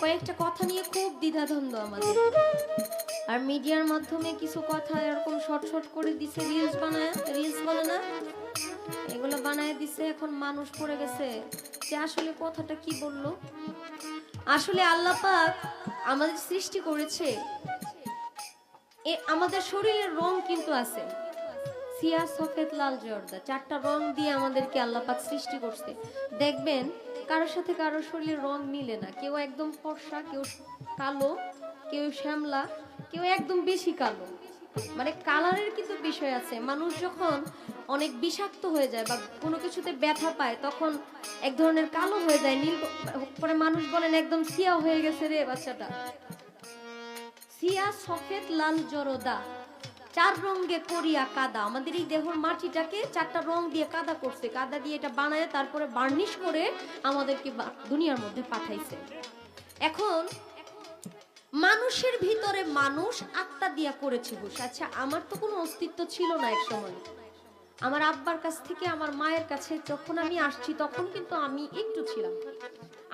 কয়েকটা কথা নিয়ে খুব দ্বিধাদ্বন্দ্ব আমাদের। আর মিডিয়ার মাধ্যমে কিছু কথা এরকম শর্ট শর্ট করে দিছে, রিলস বলে না, এগুলো বানায় দিছে। এখন মানুষ পড়ে গেছে যে আসলে কথাটা কি বললো। আসলে আল্লাহ পাক আমাদের সৃষ্টি করেছে, আমাদের শরীরের রং কিন্তু আছে সিয়া, সফেদ, লাল, জর্দা, 4টা রং দিয়ে আমাদেরকে আল্লাহ পাক সৃষ্টি করছে। দেখবেন কারোর সাথে কারোর শরীরের রং মিলে না, কেউ একদম ফর্সা, কেউ কালো, কেউ শ্যামলা, কেউ একদম বেশি কালো। মানে কালারের কিন্তু বিষয় আছে। মানুষ যখন অনেক বিষাক্ত হয়ে যায় বা কোনো কিছুতে ব্যথা পায় তখন এক ধরনের কালো হয়ে যায়, নীল, পরে মানুষ বলেন একদম সিয়া হয়ে গেছে রে বাচ্চাটা। সিয়া, সফেদ, লাল, জরদা, 4 রঙে করিয়া কাদা। আমাদের এই দেহর মাটিটাকে 4টা রং দিয়ে কাদা করছে, কাদা দিয়ে এটা বানায় তারপরে বার্নিশ করে আমাদেরকে দুনিয়ার মধ্যে পাঠাইছে। এখন মানুষের ভিতরে মানুষ আত্মা দিয়া করেছে বসে। আচ্ছা, আমার তো কোনো অস্তিত্ব ছিল না এক সময়। আমার আব্বার কাছ থেকে আমার মায়ের কাছে যখন আমি আসছি তখন কিন্তু আমি একটু ছিলাম,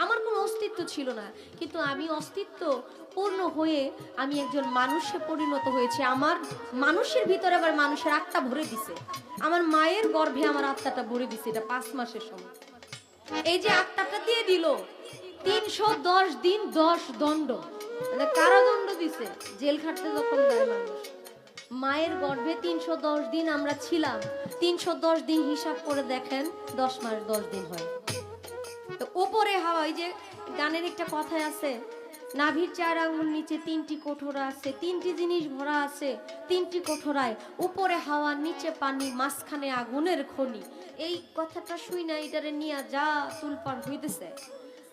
আমার কোনো অস্তিত্ব ছিল না। কিন্তু আমি অস্তিত্ব পূর্ণ হয়ে আমি একজন মানুষে পরিণত হয়েছে। আমার মানুষের ভিতরে আবার মানুষের আত্মা ভরে দিছে। আমার মায়ের গর্ভে আমার আত্মাটা ভরে দিছে, এটা 5 মাসের সময়। এই যে আত্মাটা দিয়ে দিল, 310 দিন 10 দণ্ড, মানে কারাদণ্ড দিছে, জেল খাটতে যখন যায় মানুষ। মায়ের গর্ভে 310 দিন আমরা ছিলাম। 310 দিন হিসাব করে দেখেন 10 মাস 10 দিন হয়। তো উপরে হাওয়া, এই যে গানের একটা কথায় আছে, নাভির 4 আঙ্গুল নিচে 3টি কোঠরা আছে, 3টি জিনিস ভরা আছে 3টি কোঠরায়, উপরে হাওয়া নিচে পানি মাঝখানে আগুনের খনি। এই কথাটা শুই না এটারে নিয়ে যা তুলপাড় হইতেছে।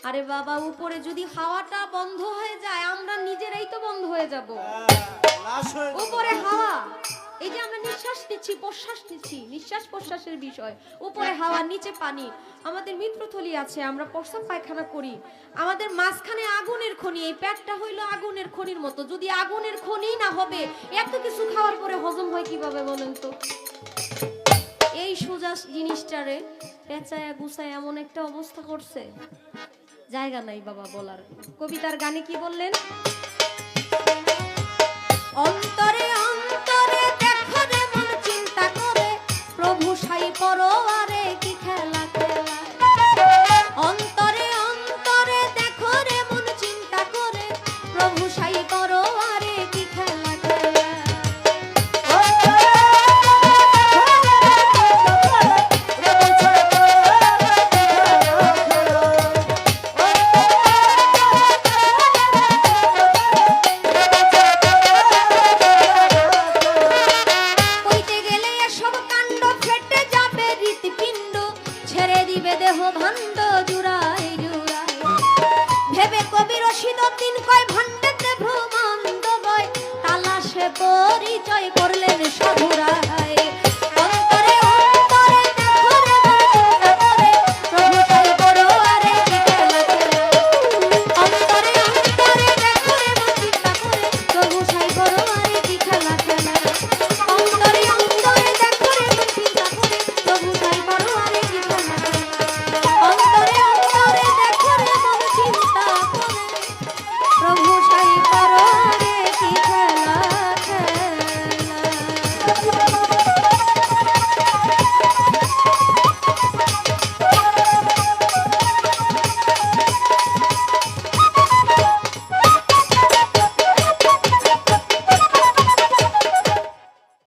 আরে বাবা, উপরে যদি হাওয়াটা বন্ধ হয়ে যায় আমরা নিজেরাই তো বন্ধ হয়ে যাব। উপরে হাওয়া, এই যে আমরা নিঃশ্বাস নিচ্ছি প্রশ্বাস নিচ্ছি, নিঃশ্বাস প্রশ্বাসের বিষয়। উপরে হাওয়া নিচে পানি, আমাদের মৃত্যুথলি আছে, আমরা প্রস্রাব পায়খানা করি, আমাদের মাঝখানে আগুনের খনি। এই পেটটা হইলো আগুনের খনির মতো। যদি আগুনের খনি না হবে, এত কিছু খাওয়ার পরে হজম হয় কিভাবে বলেন তো? এই সোজা জিনিসটারে পেঁচায়া গুছায় এমন একটা অবস্থা করছে, জায়গা নাই বাবা বলার। কবিতার গানে কি বললেন? অন্তরে অন্তরে দেখো রে মন চিন্তা করে, প্রভু সাই পরোয়ারে কি খেলা খেলা। অন্তরে অন্তরে দেখো রে মন চিন্তা করে, প্রভু সাই পরোয়ারে কি খেলা খেলা। দেহ ভাণ্ড জুড়াই জুড়াই, ভেবে কবি রশিদ দিন কয় ভাণ্ডেতে ভ্রমণ বয়, তালাশে পরিচয় করলেন সাধুরা।